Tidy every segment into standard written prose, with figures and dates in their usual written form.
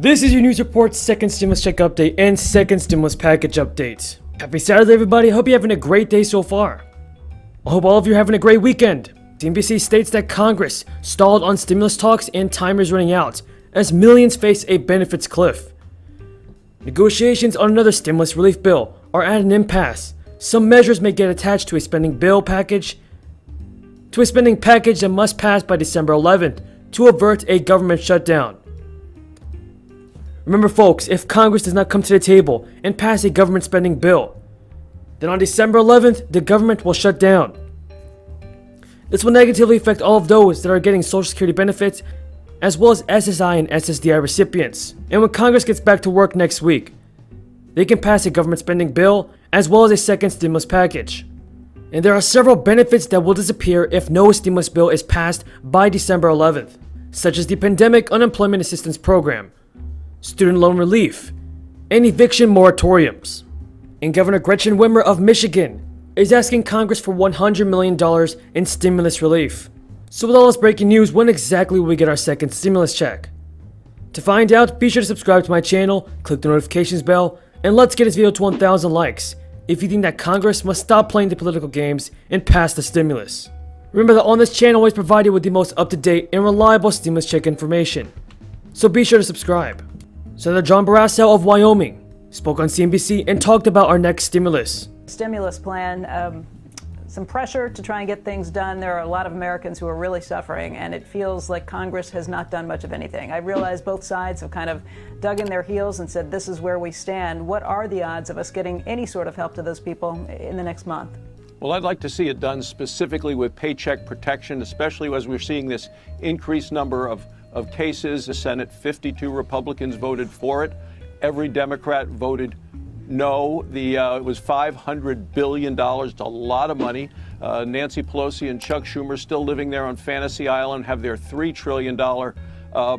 This is your news report, second stimulus check update, and second stimulus package update. Happy Saturday, everybody. Hope you're having a great day so far. I hope all of you are having a great weekend. CNBC states that Congress stalled on stimulus talks and time is running out as millions face a benefits cliff. Negotiations on another stimulus relief bill are at an impasse. Some measures may get attached to a spending package that must pass by December 11th to avert a government shutdown. Remember folks, if Congress does not come to the table and pass a government spending bill, then on December 11th, the government will shut down. This will negatively affect all of those that are getting Social Security benefits, as well as SSI and SSDI recipients. And when Congress gets back to work next week, they can pass a government spending bill, as well as a second stimulus package. And there are several benefits that will disappear if no stimulus bill is passed by December 11th, such as the Pandemic Unemployment Assistance Program, student loan relief, and eviction moratoriums. And Governor Gretchen Whitmer of Michigan is asking Congress for $100 million in stimulus relief. So with all this breaking news, when exactly will we get our second stimulus check? To find out, be sure to subscribe to my channel, click the notifications bell, and let's get this video to 1,000 likes if you think that Congress must stop playing the political games and pass the stimulus. Remember that on this channel I always provide you with the most up-to-date and reliable stimulus check information, so be sure to subscribe. Senator John Barrasso of Wyoming spoke on CNBC and talked about our next stimulus. Stimulus plan, some pressure to try and get things done. There are a lot of Americans who are really suffering, and it feels like Congress has not done much of anything. I realize both sides have kind of dug in their heels and said, this is where we stand. What are the odds of us getting any sort of help to those people in the next month? Well, I'd like to see it done specifically with paycheck protection, especially as we're seeing this increased number of cases. The Senate, 52 Republicans voted for it. Every Democrat voted no. It was $500 billion. It's a lot of money. Nancy Pelosi and Chuck Schumer still living there on Fantasy Island have their $3 trillion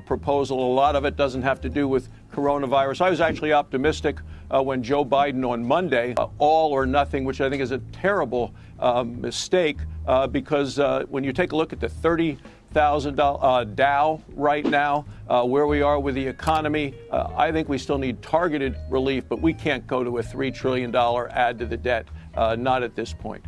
proposal. A lot of it doesn't have to do with coronavirus. I was actually optimistic when Joe Biden on Monday, all or nothing, which I think is a terrible mistake because when you take a look at the $30,000 Dow right now, where we are with the economy, I think we still need targeted relief, but we can't go to a $3 trillion add to the debt, not at this point.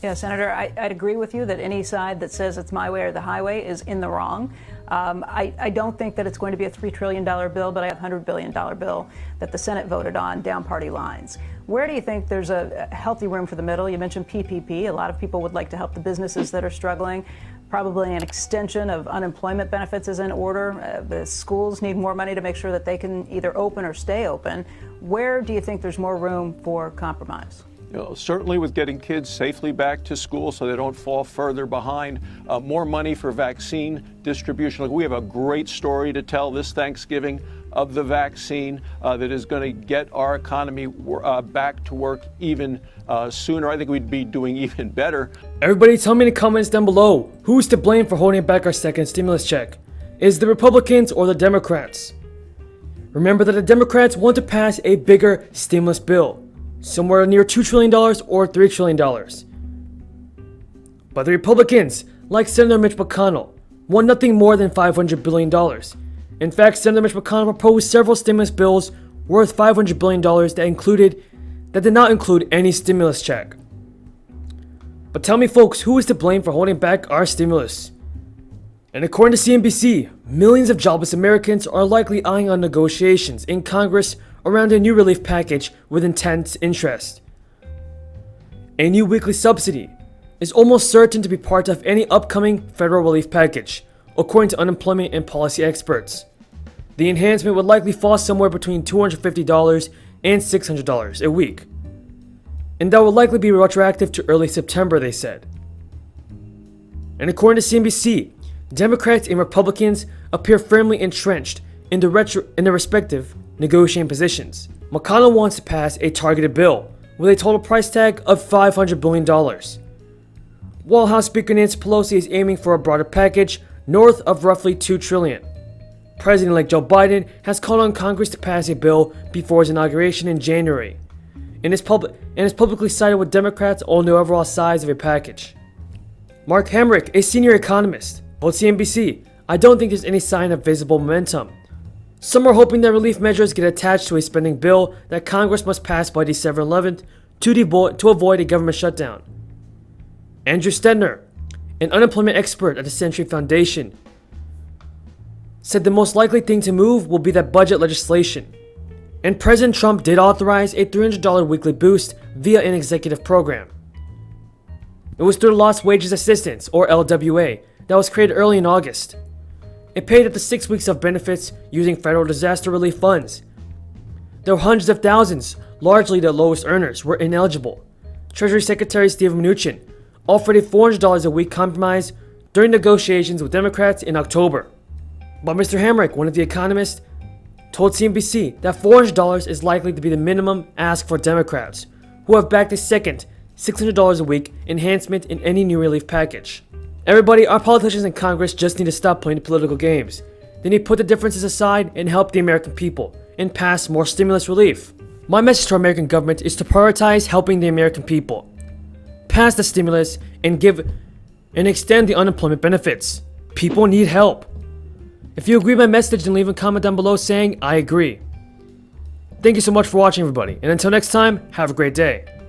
Yeah, Senator, I'd agree with you that any side that says it's my way or the highway is in the wrong. I don't think that it's going to be a $3 trillion bill, but a $100 billion bill that the Senate voted on down party lines. Where do you think there's a healthy room for the middle? You mentioned PPP. A lot of people would like to help the businesses that are struggling. Probably an extension of unemployment benefits is in order. The schools need more money to make sure that they can either open or stay open. Where do you think there's more room for compromise? Certainly with getting kids safely back to school so they don't fall further behind. More money for vaccine distribution. Look, we have a great story to tell this Thanksgiving of the vaccine that is going to get our economy back to work even sooner. I think we'd be doing even better. Everybody tell me in the comments down below, who's to blame for holding back our second stimulus check? Is it the Republicans or the Democrats? Remember that the Democrats want to pass a bigger stimulus bill, somewhere near $2 trillion or $3 trillion. But the Republicans, like Senator Mitch McConnell, want nothing more than $500 billion. In fact, Senator Mitch McConnell proposed several stimulus bills worth $500 billion that did not include any stimulus check. But tell me folks, who is to blame for holding back our stimulus? And according to CNBC, millions of jobless Americans are likely eyeing on negotiations in Congress around a new relief package with intense interest. A new weekly subsidy is almost certain to be part of any upcoming federal relief package, according to unemployment and policy experts. The enhancement would likely fall somewhere between $250 and $600 a week, and that would likely be retroactive to early September, they said. And according to CNBC, Democrats and Republicans appear firmly entrenched in their respective negotiating positions. McConnell wants to pass a targeted bill with a total price tag of $500 billion, while House Speaker Nancy Pelosi is aiming for a broader package north of roughly $2 trillion. President-elect Joe Biden has called on Congress to pass a bill before his inauguration in January, and is publicly sided with Democrats on the overall size of a package. Mark Hamrick, a senior economist, told CNBC, "I don't think there's any sign of visible momentum Some are hoping that relief measures get attached to a spending bill that Congress must pass by December 11th to avoid a government shutdown. Andrew Stedner, an unemployment expert at the Century Foundation, said the most likely thing to move will be that budget legislation. And President Trump did authorize a $300 weekly boost via an executive program. It was through the Lost Wages Assistance, or LWA, that was created early in August. It paid up to 6 weeks of benefits using federal disaster relief funds. There were hundreds of thousands, largely the lowest earners, were ineligible. Treasury Secretary Steven Mnuchin offered a $400 a week compromise during negotiations with Democrats in October. But Mr. Hamrick, one of the economists, told CNBC that $400 is likely to be the minimum ask for Democrats, who have backed a second $600 a week enhancement in any new relief package. Everybody, our politicians in Congress just need to stop playing political games. They need to put the differences aside and help the American people and pass more stimulus relief. My message to our American government is to prioritize helping the American people. Pass the stimulus and extend the unemployment benefits. People need help. If you agree with my message, then leave a comment down below saying I agree. Thank you so much for watching, everybody, and until next time, have a great day.